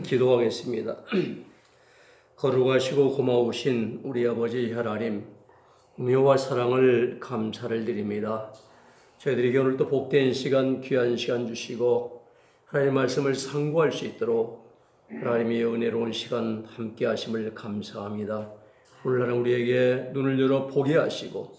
기도하겠습니다. 거룩하시고 고마우신 우리 아버지 하나님, 은혜와 사랑을 감사를 드립니다. 저희들에게 오늘도 복된 시간, 귀한 시간 주시고 하나님의 말씀을 상고할 수 있도록 하나님의 은혜로운 시간 함께 하심을 감사합니다. 오늘날 우리에게 눈을 열어 보게 하시고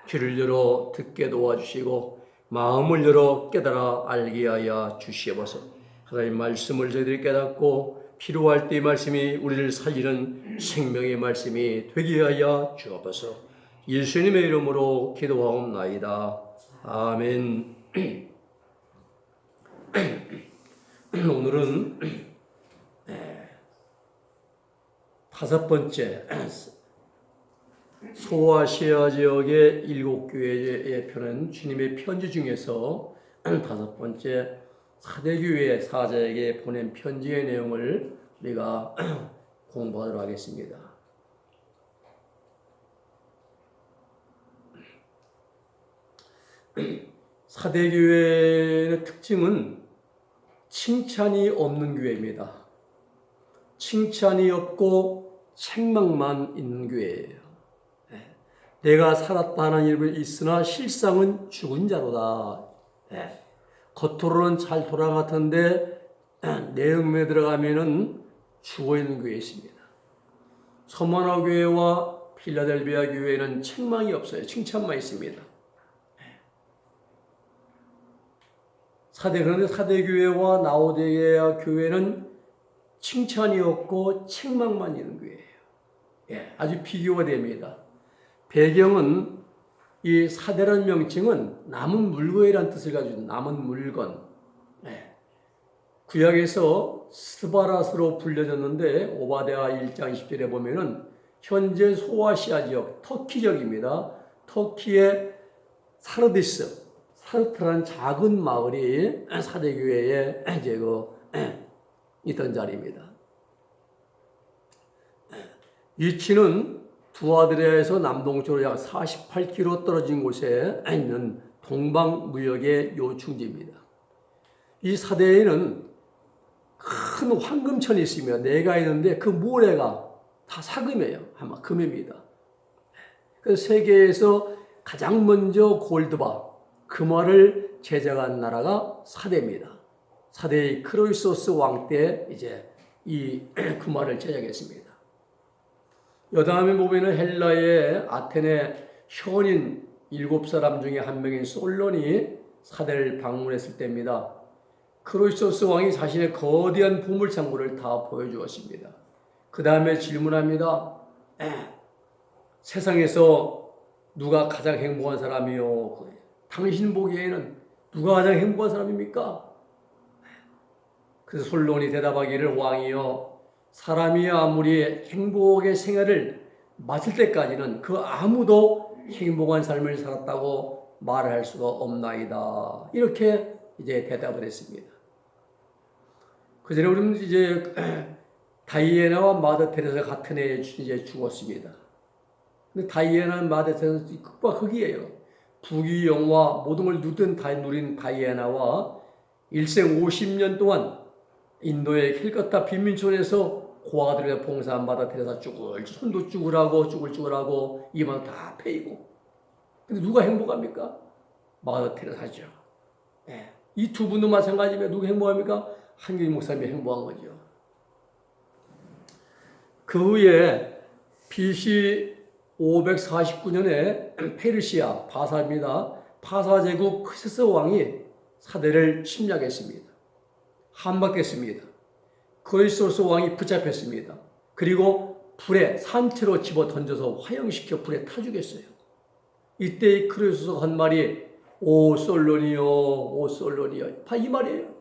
귀를 열어 듣게 도와주시고 마음을 열어 깨달아 알게 하여 주시옵소서. 하나님 말씀을 저희들이 깨닫고 필요할 때 이 말씀이 우리를 살리는 생명의 말씀이 되게 하여 주옵소서. 예수님의 이름으로 기도하옵나이다. 아멘. 오늘은 다섯 번째 소아시아 지역의 7교회에 펴는 주님의 편지 중에서 다섯 번째 사대교회 사자에게 보낸 편지의 내용을 우리가 공부하도록 하겠습니다. 사대교회의 특징은 칭찬이 없는 교회입니다. 칭찬이 없고 책망만 있는 교회예요. 내가 살았다 하는 일은 있으나 실상은 죽은 자로다. 겉으로는 잘 돌아갔던데 내음에 들어가면은 죽어있는 교회에 있습니다. 서머나 교회와 필라델비아 교회는 책망이 없어요. 칭찬만 있습니다. 그런데 사대교회와 라오디게아 교회는 칭찬이 없고 책망만 있는 교회예요. 아주 비교가 됩니다. 배경은 이 사대라는 명칭은 남은 물건이라는 뜻을 가지고 남은 물건. 구약에서 스바라스로 불려졌는데 오바댜 1장 10절에 보면은 현재 소아시아 지역 터키 지역입니다. 터키의 사르트라는 작은 마을이 사대교회에 이제 있던 자리입니다. 위치는 두아드레아에서 남동쪽으로 약 48km 떨어진 곳에 있는 동방무역의 요충지입니다. 이 사대에는 큰 황금천이 있으며 내가 있는데 그 모래가 다 사금이에요. 아마 금입니다. 그래서 세계에서 가장 먼저 골드바, 금화를 제작한 나라가 사대입니다. 사대의 크로이소스 왕 때 이제 이 금화를 제작했습니다. 여다음에 보면은 헬라의 아테네 현인 7사람 중에 한 명인 솔론이 사대를 방문했을 때입니다. 크로이소스 왕이 자신의 거대한 보물창고를 다 보여주었습니다. 그 다음에 질문합니다. 세상에서 누가 가장 행복한 사람이요? 당신 보기에는 누가 가장 행복한 사람입니까? 그래서 솔론이 대답하기를 왕이요, 사람이 아무리 행복의 생활을 마칠 때까지는 그 아무도 행복한 삶을 살았다고 말할 수가 없나이다. 이렇게 이제 대답을 했습니다. 그 전에 우리는 이제 다이애나와 마더 테레사 같은 해에 이제 죽었습니다. 근데 다이애나 마더 테레사는 극과 극이에요. 부귀영화 모든 걸 누린 다이애나와 일생 50년 동안 인도의 킬커타 빈민촌에서 고아들에게 봉사한 마더 테레사 손도 쭈글쭈글하고 이마도 다 패이고. 근데 누가 행복합니까? 마더 테레사죠. 이 두 분도 마찬가지입니다. 누가 행복합니까? 한교인 목사님이 행복한 거죠. 그 후에 BC 549년에 페르시아 바사입니다. 바사 제국 크세스 왕이 사대를 침략했습니다. 함박했습니다. 크로이소스 왕이 붙잡혔습니다. 그리고 불에 산채로 집어 던져서 화형시켜 불에 타 죽였어요. 이때 크로이소스가 한 말이 오 솔로니요, 이 말이에요.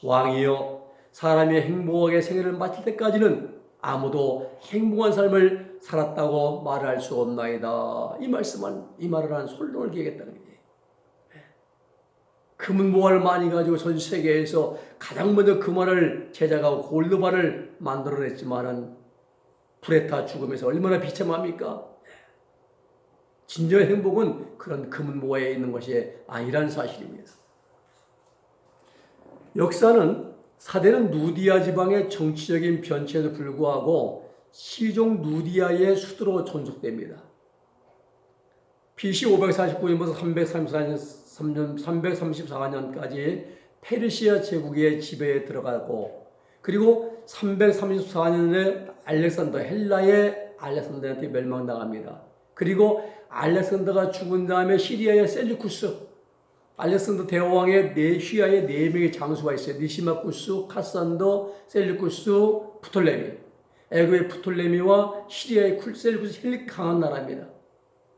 왕이요, 사람이 행복하게 생애를 마칠 때까지는 아무도 행복한 삶을 살았다고 말할 수 없나이다. 이 말을 한 솔론을 기억했다는 거예요. 금은보화를 많이 가지고 전 세계에서 가장 먼저 금화를 제작하고 골드바를 만들어냈지만은 불에 타 죽으면서 얼마나 비참합니까? 진정한 행복은 그런 금은보화에 있는 것이 아니란 사실입니다. 역사는 사대는 누디아 지방의 정치적인 변치에도 불구하고 시종 누디아의 수도로 존속됩니다. BC 549년부터 334년까지 페르시아 제국의 지배에 들어가고, 그리고 334년에 헬라의 알렉산더한테 멸망당합니다. 그리고 알렉산더가 죽은 다음에 시리아의 셀류쿠스, 알렉산더 대왕의 시리아의 4명의 장수가 있어요. 니시마쿠스, 카산더, 셀류쿠스, 프톨레미. 애굽의 프톨레미와 시리아의 셀류쿠스 힐 강한 나라입니다.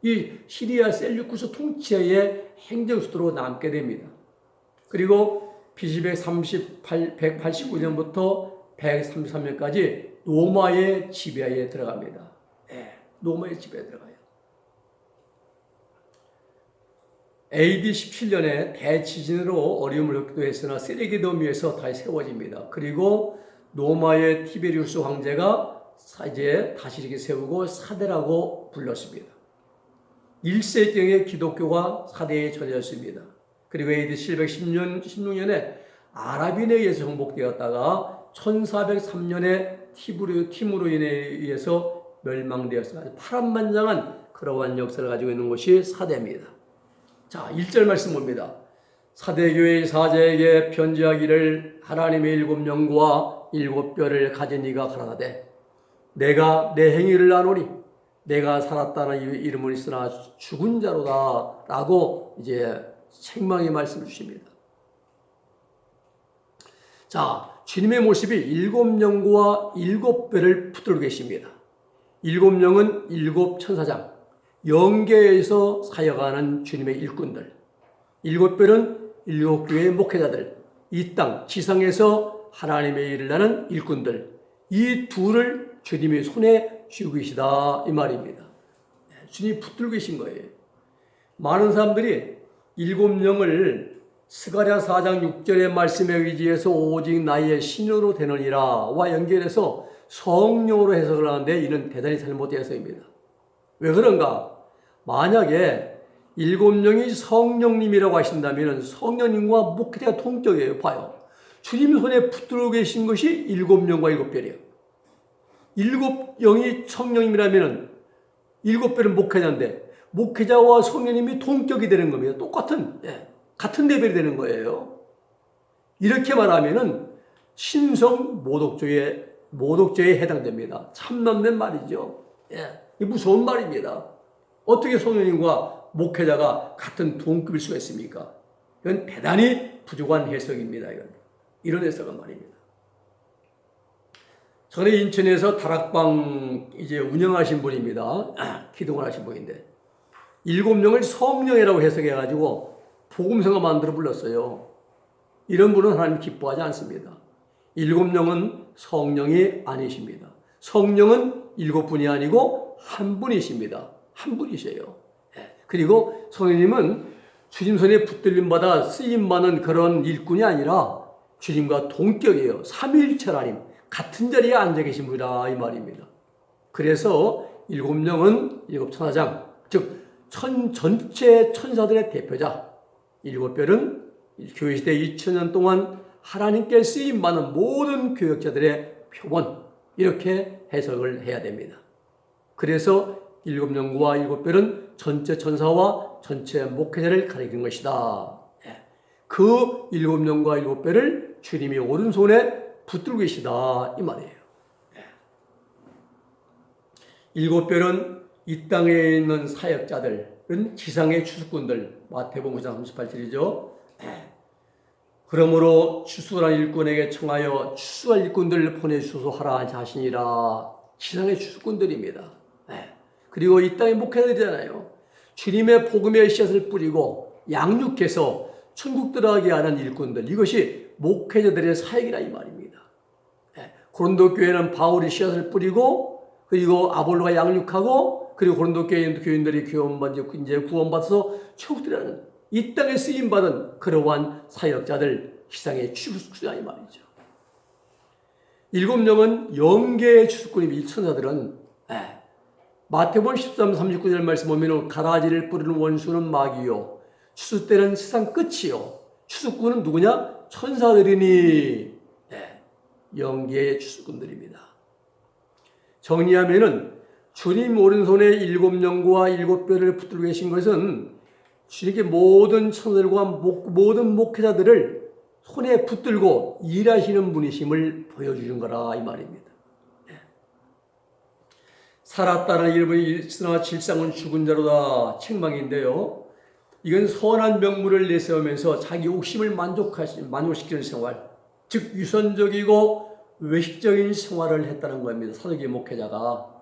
이 시리아 셀류쿠스 통치의 행정수도로 남게 됩니다. 그리고 BC 189년부터 133년까지 로마의 지배하에 들어갑니다. 로마의 지배에 들어가요. AD 17년에 대지진으로 어려움을 겪기도 했으나 세레기돔 위에서 다시 세워집니다. 그리고 로마의 티베리우스 황제가 이제 다시 이렇게 세우고 사대라고 불렀습니다. 1세경에 기독교가 사대에 전해졌습니다. 그리고 AD 716년에 아랍인에 의해서 정복되었다가 1403년에 티무로 인해 의해서 멸망되었습니다. 파란만장한 그러한 역사를 가지고 있는 곳이 사대입니다. 자, 1절 말씀 봅니다. 사대교회의 사제에게 편지하기를 하나님의 7영과 7뼈를 가진 이가 가라사대 내가 내 행위를 아노니 내가 살았다는 이름은 있으나 죽은 자로다 라고 이제 책망의 말씀을 주십니다. 자, 주님의 모습이 7영과 7뼈를 붙들고 계십니다. 7영은 7천사장, 영계에서 사역하는 주님의 일꾼들, 7뼈는 7교회의 목회자들, 이 땅 지상에서 하나님의 일을 하는 일꾼들, 이 둘을 주님이 손에 쥐고 계시다 이 말입니다. 주님이 붙들고 계신 거예요. 많은 사람들이 7영을 스가랴 4장 6절의 말씀에 의지해서 오직 나의 신으로 되느니라와 연결해서 성령으로 해석을 하는데 이는 대단히 잘못된 해석입니다. 왜 그런가? 만약에 7영이 성령님이라고 하신다면 성령님과 목회자가 동격이에요. 봐요. 주님 손에 붙들고 계신 것이 7영과 7뼈예요. 7영이 성령님이라면 7뼈는 목회자인데 목회자와 성령님이 동격이 되는 겁니다. 똑같은 같은 레벨이 되는 거예요. 이렇게 말하면은 신성 모독죄에 해당됩니다. 참남된 말이죠. 무서운 말입니다. 어떻게 성령님과 목회자가 같은 동급일 수가 있습니까? 이건 대단히 부족한 해석입니다. 이런 해석은 말입니다. 전에 인천에서 다락방 이제 운영하신 분입니다. 기도를 하신 분인데 7영을 성령이라고 해석해가지고 복음성을 만들어 불렀어요. 이런 분은 하나님 기뻐하지 않습니다. 7영은 성령이 아니십니다. 성령은 7분이 아니고 한 분이십니다. 한 분이세요. 그리고 성령님은 주님 손에 붙들림 받아 쓰임 받는 그런 일꾼이 아니라 주님과 동격이에요. 삼위일체 하나님 같은 자리에 앉아 계신 분이다 이 말입니다. 그래서 7영은 7천사장 즉 전체 천사들의 대표자, 7뼈는 교회시대 2000년 동안 하나님께 쓰임받는 모든 교역자들의 표본 이렇게 해석을 해야 됩니다. 그래서 7영과 7뼈는 전체 천사와 전체 목회자를 가리키는 것이다. 그 7영과 7뼈를 주님이 오른손에 붙들고 계시다 이 말이에요. 7뼈는 이 땅에 있는 사역자들은 지상의 추수꾼들, 마태복음 9장 38절이죠. 그러므로 추수한 일꾼에게 청하여 추수할 일꾼들을 보내주소서 하라 자신이라. 지상의 추수꾼들입니다. 그리고 이 땅의 목회자들이잖아요. 주님의 복음의 씨앗을 뿌리고 양육해서 천국 들어가게 하는 일꾼들, 이것이 목회자들의 사역이라 이 말입니다. 고린도 교회는 바울이 씨앗을 뿌리고 그리고 아볼로가 양육하고 그리고 고린도 교인들이 구원받아서 천국 들어가는 이 땅에 쓰임받은 그러한 사역자들, 지상의 추수꾼이라 이 말이죠. 7영은 영계의 추수꾼이 천사들은 마태복음 13, 39절 말씀 보면 가라지를 뿌리는 원수는 마귀요 추수 때는 세상 끝이요 추수꾼은 누구냐? 천사들이니. 영계의 추수꾼들입니다. 정리하면은 주님 오른손에 7영과 7뼈를 붙들고 계신 것은 주님께 모든 천사들과 모든 목회자들을 손에 붙들고 일하시는 분이심을 보여주는 거라 이 말입니다. 살았다는 이름의 일으나 질상은 죽은 자로다 책망인데요. 이건 선한 명물을 내세우면서 자기 욕심을 만족시키는 생활, 즉 유선적이고 외식적인 생활을 했다는 겁니다. 사도계의 목회자가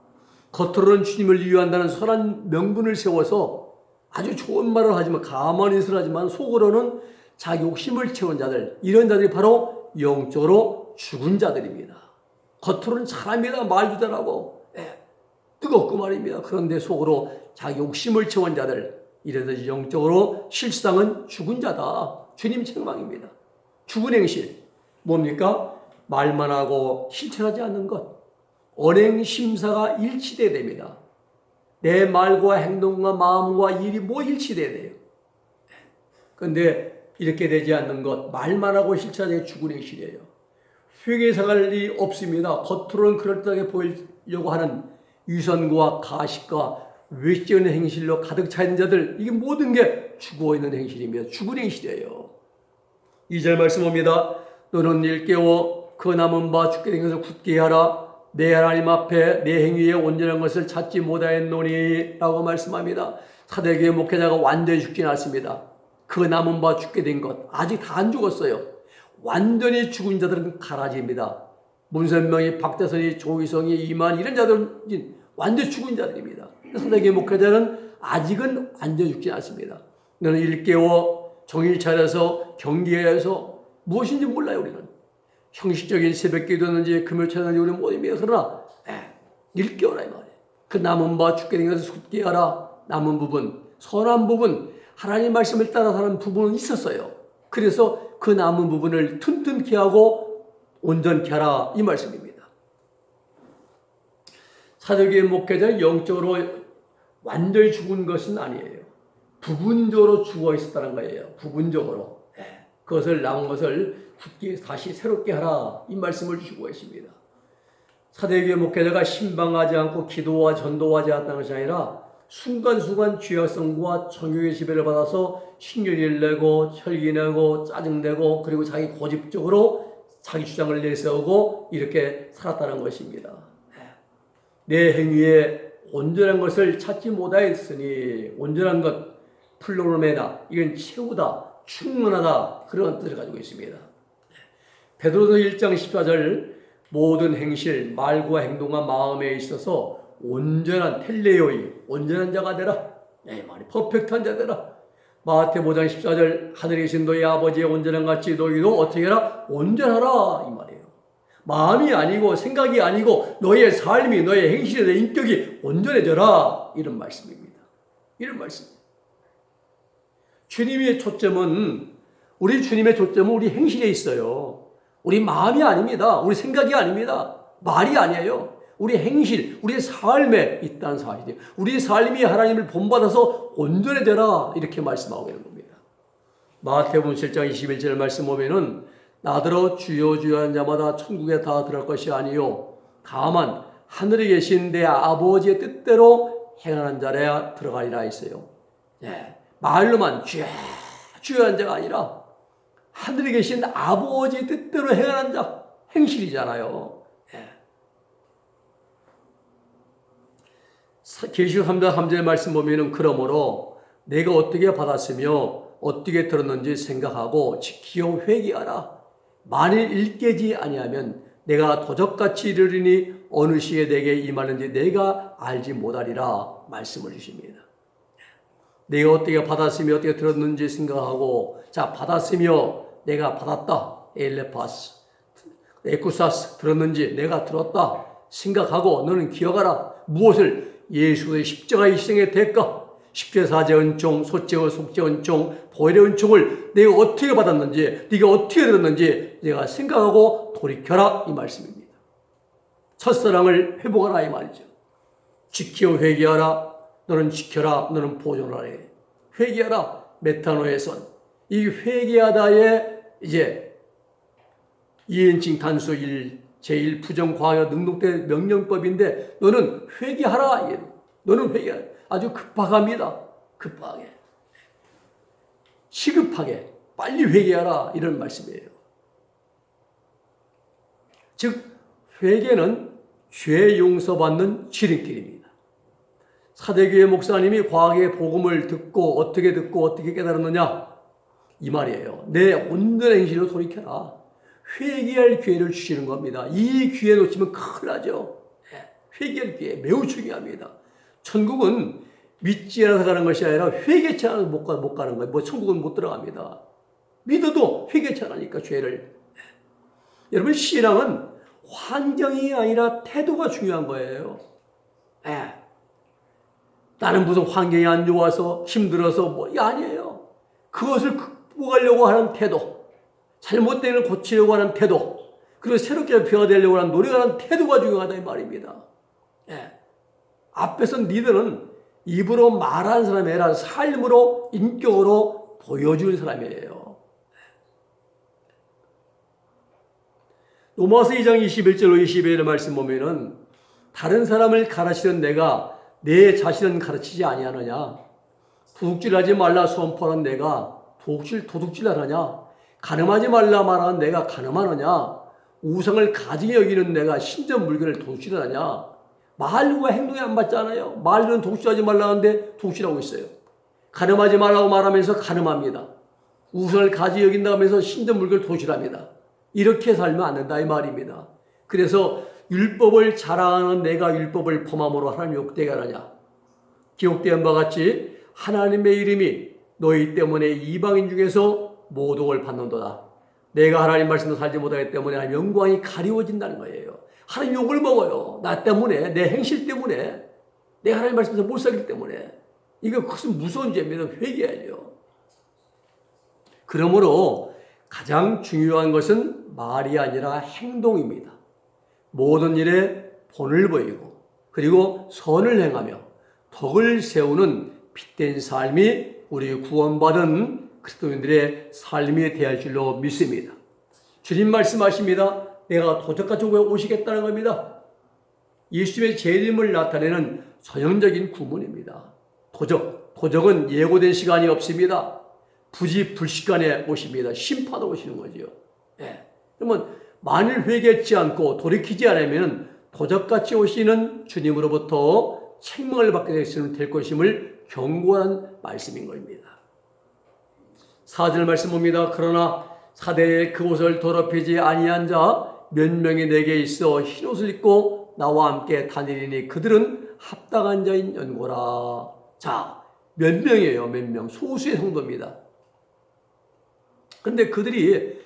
겉으로는 주님을 위한다는 선한 명분을 세워서 아주 좋은 말을 하지만 가만히 있으라지만 속으로는 자기 욕심을 채운 자들, 이런 자들이 바로 영적으로 죽은 자들입니다. 겉으로는 잘합니다. 말도 잘하고 뜨겁고 말입니다. 그런데 속으로 자기 욕심을 채운 자들, 이래서 영적으로 실상은 죽은 자다. 주님 책망입니다. 죽은 행실 뭡니까? 말만 하고 실천하지 않는 것. 언행심사가 일치돼야 됩니다. 내 말과 행동과 마음과 일이 일치돼야 돼요. 그런데 이렇게 되지 않는 것, 말만 하고 실천하지 죽은 행실이에요. 회개사갈이 없습니다. 겉으로는 그럴듯하게 보이려고 하는 유선과 가식과 외적인 행실로 가득 차 있는 자들, 이게 모든 게 죽어있는 행실입니다. 죽은 행실이에요. 2절 말씀합니다. 너는 일깨워 그 남은 바 죽게 된 것을 굳게 하라. 내 하나님 앞에 내 행위에 온전한 것을 찾지 못하였노니 라고 말씀합니다. 사도계의 목회자가 완전히 죽지는 않습니다. 그 남은 바 죽게 된 것 아직 다 안 죽었어요. 완전히 죽은 자들은 가라지입니다. 문선명이, 박대선이, 조희성이, 이만 이런 자들은 완전히 죽은 자들입니다. 사도계의 목회자는 아직은 완전히 죽지 않습니다. 너는 일깨워 정일 차려서 경계해서 무엇인지 몰라요. 우리는 형식적인 새벽 기도였는지 금요 찬양인지 우리는 모릅니다. 그러나 일깨워라 이 말이에요. 그 남은 바 죽게 된 것을 굳게 하라. 남은 부분, 선한 부분, 하나님 말씀을 따라 사는 부분은 있었어요. 그래서 그 남은 부분을 튼튼케 하고 온전케 하라 이 말씀입니다. 사도계의 목회자는 영적으로 완전히 죽은 것은 아니에요. 부분적으로 죽어 있었다는 거예요. 부분적으로. 그것을 남은 것을 굳게 다시 새롭게 하라 이 말씀을 주시고 계십니다. 사도계의 목회자가 신방하지 않고 기도와 전도하지 않았다는 것이 아니라 순간순간 죄악성과 정욕의 지배를 받아서 신경질 내고 혈기내고 짜증내고 그리고 자기 고집적으로 자기 주장을 내세우고 이렇게 살았다는 것입니다. 내 행위에 온전한 것을 찾지 못하였으니 온전한 것 플로르메나 이건 채우다 충분하다 그런 뜻을 가지고 있습니다. 베드로서 1장 14절 모든 행실 말과 행동과 마음에 있어서 온전한 텔레오이 온전한 자가 되라. 말이 퍼펙트한 자 되라. 마태복음 5장 14절 하늘에 계신 너희 아버지의 온전한 같이 너희도 어떻게 해라? 온전하라 이 말이에요. 마음이 아니고 생각이 아니고 너의 삶이 너의 행실이 내 인격이 온전해져라 이런 말씀입니다. 이런 말씀. 주님의 초점은 우리 행실에 있어요. 우리 마음이 아닙니다. 우리 생각이 아닙니다. 말이 아니에요. 우리 행실, 우리의 삶에 있다는 사실이에요. 우리 삶이 하나님을 본받아서 온전해져라 이렇게 말씀하고 있는 겁니다. 마태복음 7장 21절 말씀 보면은 나더러 주여 주여 하는 자마다 천국에 다 들어갈 것이 아니요 다만 하늘에 계신 내 아버지의 뜻대로 행하는 자라야 들어가리라 했어요. 말로만 주여 주여 하는 자가 아니라 하늘에 계신 아버지의 뜻대로 행하는 자 행실이잖아요. 계시록 3장 3절의 말씀 보면은 그러므로 내가 어떻게 받았으며 어떻게 들었는지 생각하고 지키어 회개하라. 만일 일깨지 아니하면 내가 도적같이 이르리니 어느 시에 내게 임하는지 내가 알지 못하리라 말씀을 주십니다. 내가 어떻게 받았으며 어떻게 들었는지 생각하고 자 받았으며 내가 받았다 엘레파스 에쿠사스 들었는지 내가 들었다 생각하고 너는 기억하라. 무엇을? 예수의 십자가의 희생의 대가 십제사제 은총, 소제의 속죄 은총, 보혈의 은총을 내가 어떻게 받았는지 네가 어떻게 들었는지 내가 생각하고 돌이켜라 이 말씀입니다. 첫사랑을 회복하라 이 말이죠. 지키어 회개하라. 너는 지켜라. 너는 보존하라. 회개하라. 메타노의 선. 이 회개하다의 이제 2인칭 단수 1, 제1 부정과하여 능동태 명령법인데 너는 회개하라. 너는 회개하라. 아주 급박합니다. 급하게. 시급하게 빨리 회개하라 이런 말씀이에요. 즉 회개는 죄 용서받는 지름길입니다. 사대교회 목사님이 과거의 복음을 듣고 어떻게 깨달았느냐 이 말이에요. 내 온전한 행실로 돌이켜라. 회개할 기회를 주시는 겁니다. 이 기회 놓치면 큰일 나죠. 회개할 기회 매우 중요합니다. 천국은 믿지 않아서 가는 것이 아니라 회개치 않아서 못 가는 거예요. 천국은 못 들어갑니다. 믿어도 회개치 않으니까 죄를. 여러분 신앙은 환경이 아니라 태도가 중요한 거예요. 나는 무슨 환경이 안 좋아서 힘들어서 아니에요. 그것을 극복하려고 하는 태도, 잘못된 걸 고치려고 하는 태도, 그리고 새롭게 변화되려고 하는 노력하는 태도가 중요하다 이 말입니다. 앞에서 니들은 입으로 말하는 사람이 아니라 삶으로 인격으로 보여주는 사람이에요. 로마서 2장 21절로 22절의 말씀 보면은 다른 사람을 가르치는 내가 내 자신은 가르치지 아니하느냐? 도둑질하지 말라 선포하는 내가 도둑질하느냐? 간음하지 말라 말하는 내가 간음하느냐? 우상을 가증히 여기는 내가 신전 물건을 도둑질하느냐? 말과 행동이 안 맞잖아요. 말로는 도둑질하지 말라는데 도둑질하고 있어요. 간음하지 말라고 말하면서 간음합니다. 우상을 가증히 여긴다 하면서 신전 물건을 도둑질합니다. 이렇게 살면 안 된다 이 말입니다. 그래서 율법을 자랑하는 내가 율법을 범함으로 하나님 욕되게 하느냐. 기록된 바와 같이 하나님의 이름이 너희 때문에 이방인 중에서 모독을 받는도다. 내가 하나님 말씀도 살지 못하기 때문에 하나님 영광이 가리워진다는 거예요. 하나님 욕을 먹어요. 나 때문에, 내 행실 때문에, 내가 하나님 말씀에서 못 살기 때문에. 이거 무슨 무서운 죄입니다. 회개해야죠. 그러므로 가장 중요한 것은 말이 아니라 행동입니다. 모든 일에 본을 보이고 그리고 선을 행하며 덕을 세우는 빛된 삶이 우리 구원받은 그리스도인들의 삶이 되어야 할 줄로 믿습니다. 주님 말씀하십니다. 내가 도적같이 오시겠다는 겁니다. 예수님의 재림을 나타내는 전형적인 구문입니다. 도적은 예고된 시간이 없습니다. 부지불식간에 오십니다. 심판하러 오시는 거죠. 그러면 만일 회개하지 않고 돌이키지 않으면 도적같이 오시는 주님으로부터 책망을 받게 될 것임을 경고하는 말씀인 겁니다. 4절 말씀 봅니다. 그러나 사대에 그곳을 더럽히지 아니한 자 몇 명이 내게 있어 흰옷을 입고 나와 함께 다니리니 그들은 합당한 자인 연고라. 자, 몇 명이에요. 몇 명. 소수의 성도입니다. 그런데 그들이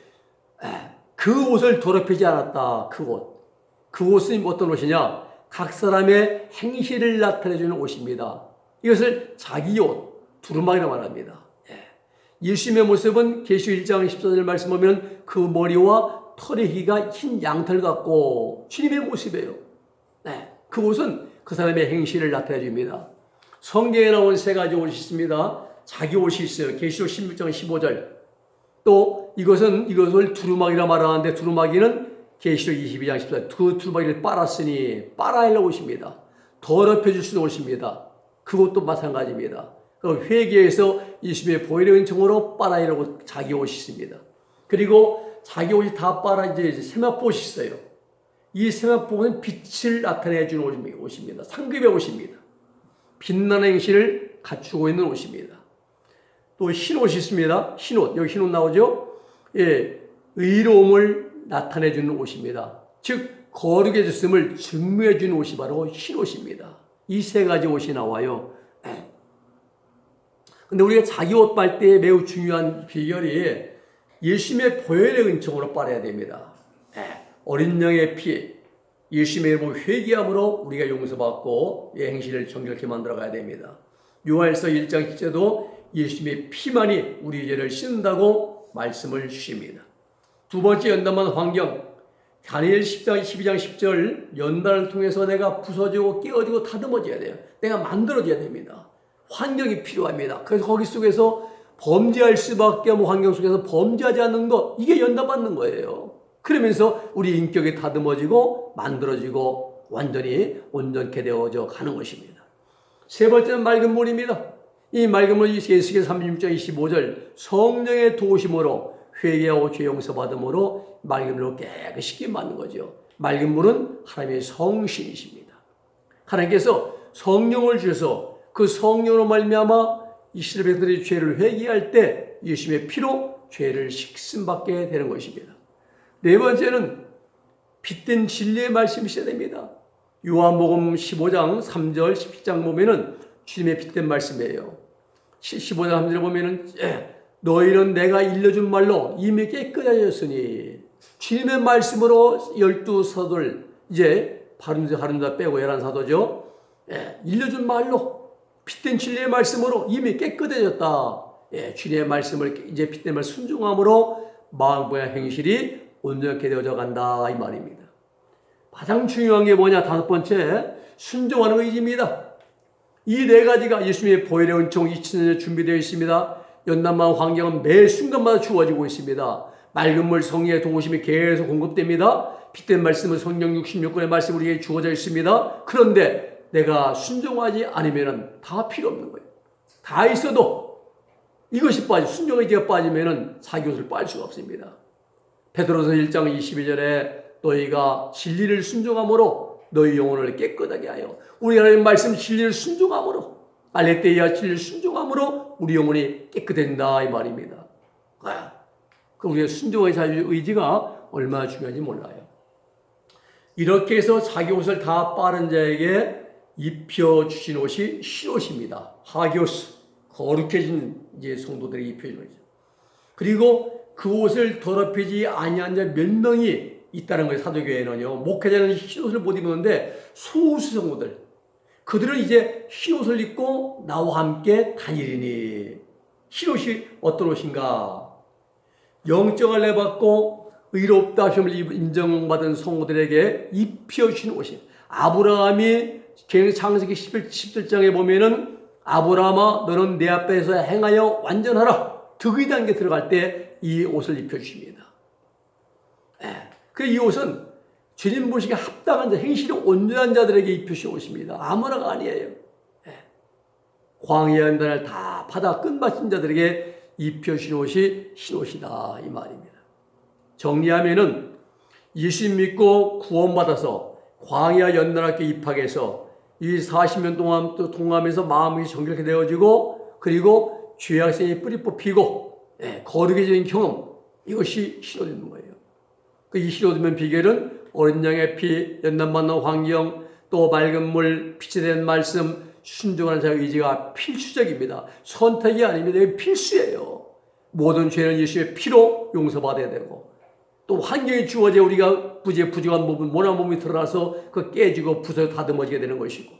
그 옷을 더럽히지 않았다. 그 옷은 어떤 옷이냐? 각 사람의 행실을 나타내주는 옷입니다. 이것을 자기 옷, 두루마기라고 말합니다. 예수님의 모습은 계시록 1장 14절 말씀 보면 그 머리와 털의 희가 흰 양털 같고 주님의 모습이에요. 그 옷은 그 사람의 행실을 나타내줍니다. 성경에 나온 세 가지 옷이 있습니다. 자기 옷이 있어요. 계시록 16장 15절. 또 이것을 두루마기라 말하는데 두루마기는 계시록 22장 14절. 그 두루마기를 빨았으니 빨아야 옷입니다. 더럽혀줄 수 있는 옷입니다. 그것도 마찬가지입니다. 회개에서 예수님의 보혈의 은총으로 빨아야라고 자기 옷이 있습니다. 그리고 자기 옷이 다 빨아 이제 세마포옷이 있어요. 이 세마포는 빛을 나타내 주는 옷입니다. 상급의 옷입니다. 빛나는 행실을 갖추고 있는 옷입니다. 또 흰옷이 있습니다. 흰옷, 여기 흰옷 나오죠? 의로움을 나타내 주는 옷입니다. 즉 거룩의 졌음을 증명해 주는 옷이 바로 흰옷입니다. 이 세 가지 옷이 나와요. 근데 우리가 자기 옷 빨 때 매우 중요한 비결이 예수님의 보혈의 은총으로 빨아야 됩니다. 어린 양의 피, 예수님의 이름으로 회개함으로 우리가 용서받고 행실을 정결케 만들어가야 됩니다. 요한일서 1장 10절도 예수님의 피만이 우리 죄를 씻는다고 말씀을 주십니다. 두 번째 연단만 환경, 다니엘 12장 10절 연단을 통해서 내가 부서지고 깨어지고 다듬어져야 돼요. 내가 만들어져야 됩니다. 환경이 필요합니다. 그래서 거기 속에서 범죄할 수밖에 없는 환경 속에서 범죄하지 않는 것, 이게 연단받는 거예요. 그러면서 우리 인격이 다듬어지고 만들어지고 완전히 온전케 되어져 가는 것입니다. 세 번째는 맑은 물입니다. 이 맑은 물이 예수께서 36장 25절 성령의 도우심으로 회개하고 죄 용서받음으로 맑은 물로 깨끗이 만든 거죠. 맑은 물은 하나님의 성신이십니다. 하나님께서 성령을 주셔서 그 성령으로 말미암아 이스라엘 백성들이 죄를 회개할 때 예수님의 피로 죄를 씻음받게 되는 것입니다. 네 번째는 빛된 진리의 말씀이 있어야 됩니다. 요한복음 15장 3절 17장 보면은 주님의 빛된 말씀이에요. 15장 3절 보면은 너희는 내가 일러준 말로 이미 깨끗해졌으니 주님의 말씀으로 12사도를 이제 바른자 빼고 11사도죠. 일러준 말로 빛된 진리의 말씀으로 이미 깨끗해졌다. 주님의 말씀을 이제 빛된 말 순종함으로 마음과 행실이 온전하게 되어져 간다 이 말입니다. 가장 중요한 게 뭐냐? 다섯 번째, 순종하는 의지입니다. 이 네 가지가 예수님의 보혈의 은총 2000년에 준비되어 있습니다. 연단만 환경은 매 순간마다 주어지고 있습니다. 맑은 물 성령의 도우심이 계속 공급됩니다. 빛된 말씀은 성령 66권의 말씀이 우리에게 주어져 있습니다. 그런데 내가 순종하지 않으면 다 필요 없는 거예요. 다 있어도 이것이 순종 의지가 빠지면 자기 옷을 빨 수가 없습니다. 베드로서 1장 22절에 너희가 진리를 순종함으로 너희 영혼을 깨끗하게 하여 우리 하나님 말씀 진리를 순종함으로 알레테이아 진리를 순종함으로 우리 영혼이 깨끗해진다 이 말입니다. 그 우리의 순종의 의지가 얼마나 중요한지 몰라요. 이렇게 해서 자기 옷을 다 빠른 자에게 입혀주신 옷이 흰옷입니다. 하기오스, 거룩해진 이제 성도들에게 입혀진 옷이죠. 그리고 그 옷을 더럽히지 아니한 자 몇 명이 있다는 거예요. 사도교회는요. 목회자는 흰옷을 못 입었는데 소수 성도들 그들은 이제 흰옷을 입고 나와 함께 다니리니 흰옷이 어떤 옷인가? 영적을 내받고 의롭다 하심을 인정받은 성도들에게 입혀주신 옷이에요. 아브라함이 창세기 17장에 보면은 아브라함아 너는 내 앞에서 행하여 완전하라. 득의 단계 들어갈 때 이 옷을 입혀주십니다. 이 옷은 주님 보시기에 합당한 자, 행실이 온전한 자들에게 입혀주신 옷입니다. 아무나가 아니에요. 광야의 연단을 다 받아 끝마친 자들에게 입혀주신 옷이 흰옷이다 이 말입니다. 정리하면은 예수님 믿고 구원받아서 광야 연단학교 입학해서 이 40년 동안 또 동함에서 마음이 정결하게 되어지고 그리고 죄악성이 뿌리 뽑히고 거룩해진 경험 이것이 흰옷 입는 거예요. 이 흰옷 입는 비결은 어린 양의 피, 연단받는 환경, 또 맑은 물, 빛이 된 말씀, 순종하는 자의 의지가 필수적입니다. 선택이 아닙니다. 이게 필수예요. 모든 죄는 예수의 피로 용서받아야 되고 또 환경이 주어져 우리가 부족한 부분, 모난 몸이 드러나서 그 깨지고 부서져 다듬어지게 되는 것이고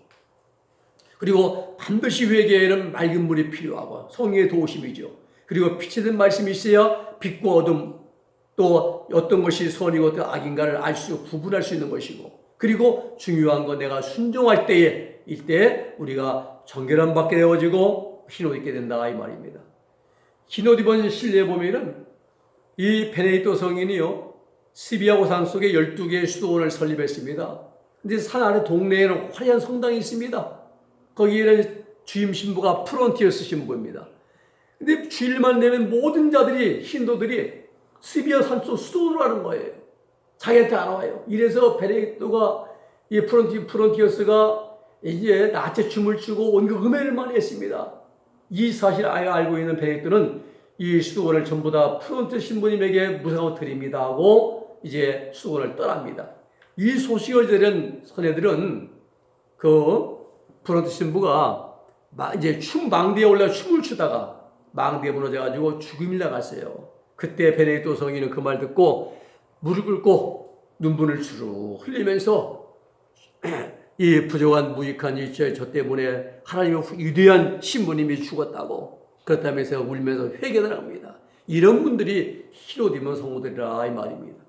그리고 반드시 회개에는 맑은 물이 필요하고 성령의 도우심이죠. 그리고 빛이 된 말씀이 있어야 빛과 어둠 또 어떤 것이 선이고 어떤 악인가를 구분할 수 있는 것이고 그리고 중요한 건 내가 순종할 때에 이때 우리가 정결함 받게 되어지고 흰옷 입게 된다 이 말입니다. 흰옷 입은 실내에 보면은 이 베네딕토 성인이요 시비아고 산 속에 12개의 수도원을 설립했습니다. 근데 산 아래 동네에는 화려한 성당이 있습니다. 거기에는 주임 신부가 프론티어스 신부입니다. 근데 주일만 되면 모든 자들이 신도들이 시비아 산속 수도원으로 가는 거예요. 자기한테 안 와요. 이래서 베네딕토가 이 프론티어스가 이제 낮에 춤을 추고 온갖 음해를 많이 했습니다. 이 사실을 알고 있는 베네딕토는 이 수도원을 전부 다 프론트 신부님에게 무상으로 드립니다 하고 이제 수도원을 떠납니다. 이 소식을 들은 선녀들은 그 프론트 신부가 이제 망대에 올라 춤을 추다가 망대에 무너져가지고 죽음이 나갔어요. 그때 베네딕토 성인은 그 말 듣고 무릎 꿇고 눈물을 주르 흘리면서 이 부족한 무익한 일체 저 때문에 하나님의 위대한 신부님이 죽었다고 그렇다면서 울면서 회개를 합니다. 이런 분들이 흰옷 입은 성도들이라 이 말입니다.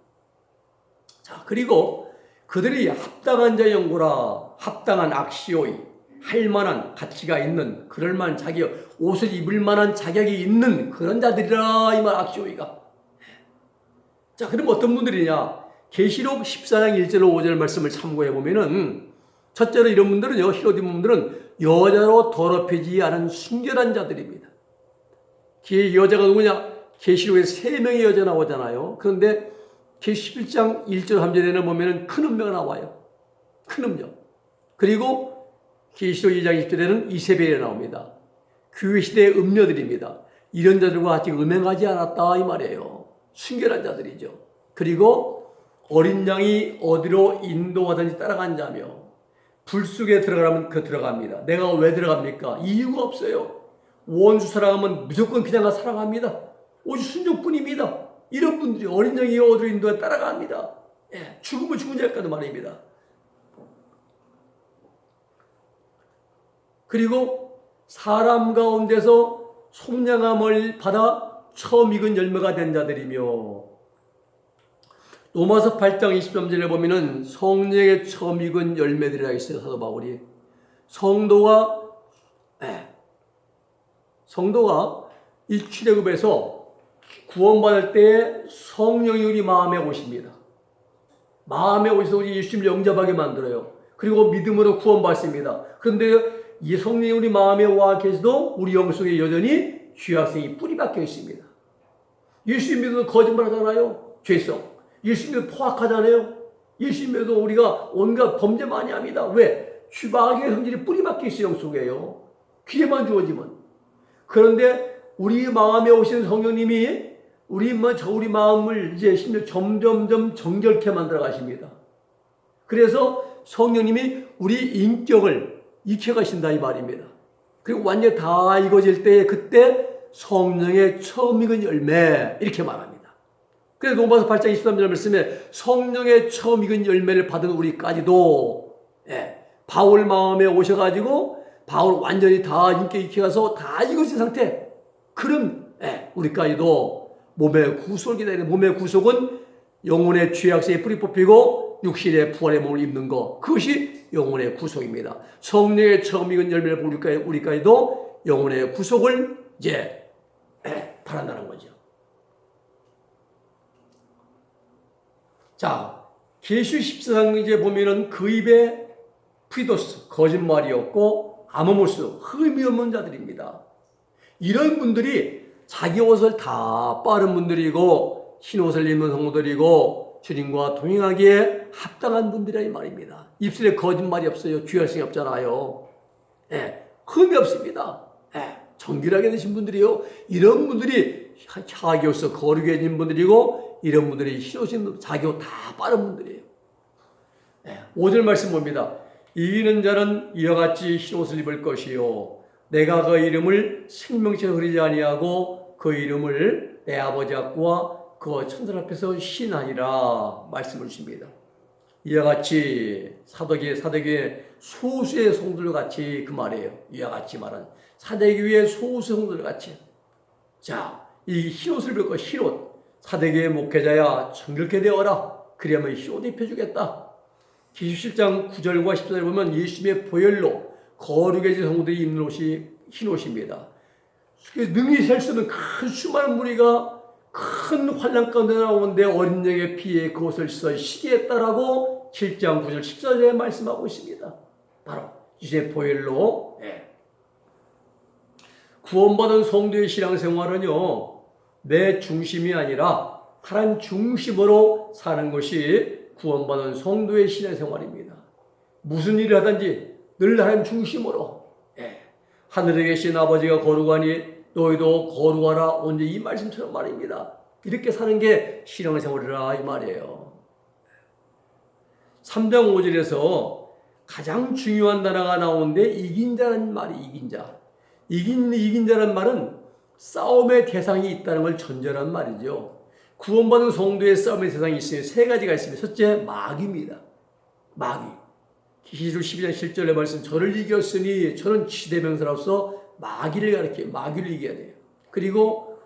자 그리고 그들이 합당한 자 연고라 합당한 악시오이 할 만한 가치가 있는 그럴만한 자격 옷을 입을 만한 자격이 있는 그런 자들이라 이 말 악시오이가 자, 그럼 어떤 분들이냐? 계시록 14장 1절 5절 말씀을 참고해 보면은 첫째로 이런 분들은요, 히로디 분들은 여자로 더럽히지 않은 순결한 자들입니다. 여자가 누구냐? 계시록에 3명의 여자 나오잖아요. 그런데 계시 11장 1절 3절에는 보면은 큰 음녀가 나와요. 큰 음녀. 그리고 계시록 2장 20절에는 이세벨이 나옵니다. 교회 시대의 음녀들입니다. 이런 자들과 같이 음행하지 않았다 이 말이에요. 순결한 자들이죠. 그리고 어린 양이 어디로 인도하든지 따라간 자며 불 속에 들어가면 그 들어갑니다. 내가 왜 들어갑니까? 이유가 없어요. 원수 사랑하면 무조건 그냥 사랑합니다. 오직 순종뿐입니다. 이런 분들이 어린 양이 어디로 인도해 따라갑니다. 예, 죽으면 죽은 자일까도 말입니다. 그리고 사람 가운데서 속량함을 받아 처음 익은 열매가 된 자들이며 로마서 8장 23절에 보면은 성령의 처음 익은 열매들이라 있어요. 사도 바울이 성도가 이 출애굽에서 구원받을 때 성령이 우리 마음에 오십니다. 마음에 오셔서 우리 예수님을 영접하게 만들어요. 그리고 믿음으로 구원받습니다. 그런데 이 성령이 우리 마음에 와 계셔도 우리 영 속에 여전히 죄악성이 뿌리 박혀 있습니다. 예수님 믿어도 거짓말 하잖아요. 죄성. 예수님 믿어도 포악하잖아요. 예수님 믿어도 우리가 온갖 범죄 많이 합니다. 왜? 마귀의 성질이 뿌리 박혀 있어요. 영 속에요. 귀에만 주어지면. 그런데 우리 마음에 오신 성령님이 우리 마음을 이제 심지어 점점점 정결케 만들어 가십니다. 그래서 성령님이 우리 인격을 익혀 가신다 이 말입니다. 그리고 완전히 다 익어질 때 그때 성령의 처음 익은 열매 이렇게 말합니다. 그래서 로마서 8장 23절 말씀에 성령의 처음 익은 열매를 받은 우리까지도 바울 마음에 오셔가지고 바울 완전히 다 인격 익혀가서 다 익어진 상태 그럼 우리까지도 몸의 구속이 되는 몸의 구속은 영혼의 죄악성에 뿌리 뽑히고 육신의 부활의 몸을 입는 것 그것이 영혼의 구속입니다. 성령의 처음 익은 열매를 보니까 우리까지도 영혼의 구속을 이제 바란다는 거죠. 자, 계시 14장 이제 보면은 그 입에 프리도스 거짓말이 없고 아모모스 흠이 없는 자들입니다. 이런 분들이 자기 옷을 다 빠른 분들이고 흰 옷을 입는 성도들이고 주님과 동행하기에 합당한 분들이라 이 말입니다. 입술에 거짓말이 없어요. 죄악성이 없잖아요. 흠이 없습니다. 정결하게 되신 분들이요. 이런 분들이 자기 옷을 거룩해 해진 분들이고 이런 분들이 흰 옷 입는 자기 옷 다 빠른 분들이에요. 5절 말씀 봅니다. 이기는 자는 이와 같이 흰 옷을 입을 것이요 내가 그 이름을 생명책에 흐리지 아니하고 그 이름을 내 아버지 앞과 그 천사 앞에서 신하니라 말씀을 주십니다. 이와 같이 사대교회 소수의 성도들 같이 그 말이에요. 이와 같이 말은 사대교회 소수 성도들 같이. 자, 이 흰옷을 입을 것 흰옷. 사대교회 목회자야 정결케 되어라. 그러면 흰옷 입혀주겠다. 계시 17장 9절과 14절 보면 예수님의 보혈로 거룩해진 성도들이 입는 옷이 흰옷입니다. 능히 셀 수 없는 큰 수많은 무리가 큰 환난 가운데 나오는데 어린 양의 피에 그 옷을 씻어 시기에 따라고 7장 9절 14절에 말씀하고 있습니다. 바로 이제 보혈로 구원받은 성도의 신앙생활은요 내 중심이 아니라 하나님 중심으로 사는 것이 구원받은 성도의 신앙생활입니다. 무슨 일을 하든지 늘 하나님 중심으로 하늘에 계신 아버지가 거룩하니 너희도 거룩하라 언제 이 말씀처럼 말입니다. 이렇게 사는 게 신앙생활이라 이 말이에요. 3장 5절에서 가장 중요한 단어가 나오는데 이긴 자라는 말이 이긴 자. 이긴 자라는 말은 싸움의 대상이 있다는 걸 전제하는 말이죠. 구원받은 성도의 싸움의 대상이 있으면 세 가지가 있습니다. 첫째 마귀입니다. 마귀. 계시록 12장 7절의 말씀 저를 이겼으니 저는 지대명사로서 마귀를 가리켜요. 마귀를 이겨야 돼요. 그리고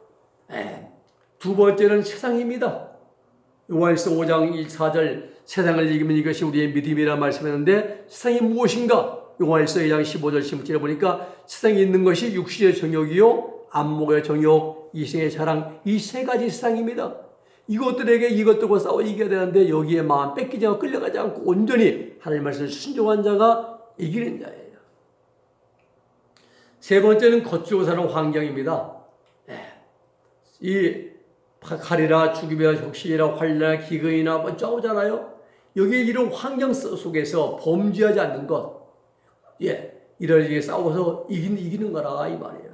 두 번째는 세상입니다. 요한일서 5장 4절 세상을 이기면 이것이 우리의 믿음이라 말씀했는데 세상이 무엇인가? 요한일서 2장 15절 16절에 보니까 세상에 있는 것이 육신의 정욕이요 안목의 정욕, 이생의 자랑 이 세 가지 세상입니다. 이것들에게 이것들과 싸워 이겨야 되는데 여기에 마음 뺏기지 않고 끌려가지 않고 온전히 하나님의 말씀을 순종한 자가 이기는 자예요. 세 번째는 거칠고 사는 환경입니다. 이 칼이나 죽음이나 혁신이나 환란이나 기근이나 뭐 짜오잖아요. 여기 이런 환경 속에서 범죄하지 않는 것, 이렇게 싸워서 이기는 거라 이 말이에요.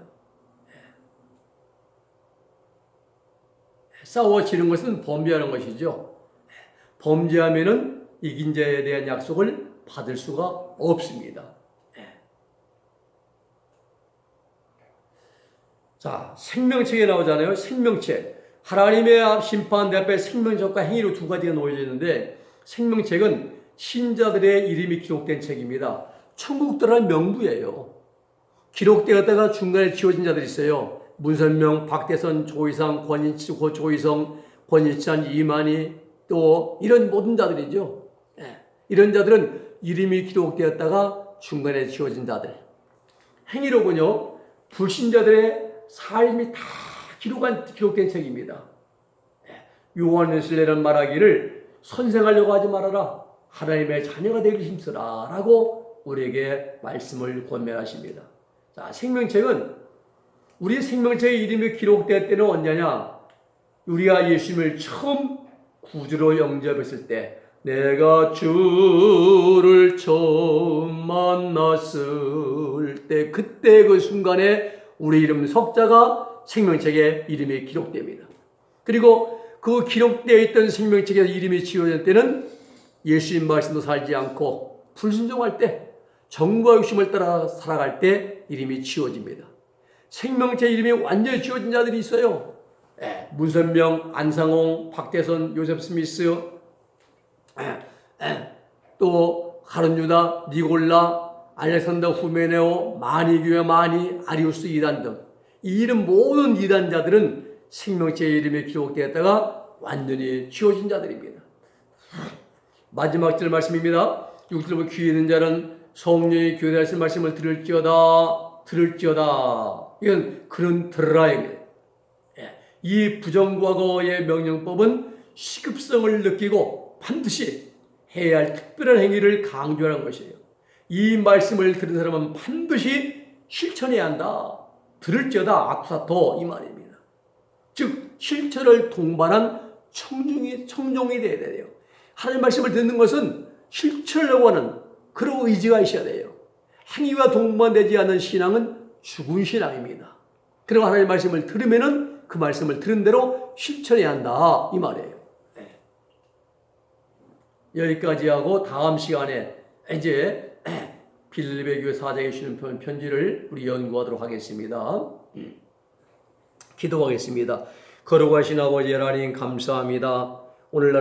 싸워지는 것은 범죄하는 것이죠. 범죄하면은 이긴 자에 대한 약속을 받을 수가 없습니다. 자, 생명책에 나오잖아요. 생명책. 하나님의 심판 내 앞에 생명책과 행위로 두 가지가 놓여져 있는데 생명책은 신자들의 이름이 기록된 책입니다. 천국 들어가는 명부예요. 기록되었다가 중간에 지워진 자들이 있어요. 문선명, 박대선, 조이상, 조이성, 권인찬, 이만희 또 이런 모든 자들이죠. 이런 자들은 이름이 기록되었다가 중간에 지워진 자들. 행위록은요. 불신자들의 삶이 다 기록된 책입니다. 요한일서는 말하기를 선생하려고 하지 말아라. 하나님의 자녀가 되기 힘쓰라 라고 우리에게 말씀을 권면하십니다. 자, 생명책은 우리 생명책의 이름이 기록될 때는 언제냐? 우리가 예수님을 처음 구주로 영접했을 때 내가 주를 처음 만났을 때 그때 그 순간에 우리 이름 석자가 생명책에 이름이 기록됩니다. 그리고 그 기록되어 있던 생명책에 이름이 지워질 때는 예수님 말씀도 살지 않고 불순종할 때 정과 욕심을 따라 살아갈 때 이름이 지워집니다. 생명책 이름이 완전히 지워진 자들이 있어요. 문선명, 안상홍, 박대선, 요셉 스미스, 또 가룟유다, 니골라, 알렉산더 후메네오, 마니교회 마니, 아리우스 이단 등 이 이름 모든 이단자들은 생명책의 이름에 기록되었다가 완전히 지워진 자들입니다. 마지막 절 말씀입니다. 6절부터 귀에 있는 자는 성령이 교대하신 말씀을 들을지어다. 이건 그런 들으라입니다. 이 부정과거의 명령법은 시급성을 느끼고 반드시 해야 할 특별한 행위를 강조하는 것이에요. 이 말씀을 들은 사람은 반드시 실천해야 한다. 들을지어다 아쿠사토 이 말입니다. 즉 실천을 동반한 청종이 돼야 돼요. 하나님의 말씀을 듣는 것은 실천하려고 하는 그런 의지가 있어야 돼요. 행위와 동반되지 않는 신앙은 죽은 신앙입니다. 그리고 하나님의 말씀을 들으면은 그 말씀을 들은 대로 실천해야 한다 이 말이에요. 여기까지 하고 다음 시간에 이제 빌립보 교회 사장에 주시는 편지를 우리 연구하도록 하겠습니다. 기도하겠습니다. 거룩하신 아버지 하나님 감사합니다. 오늘날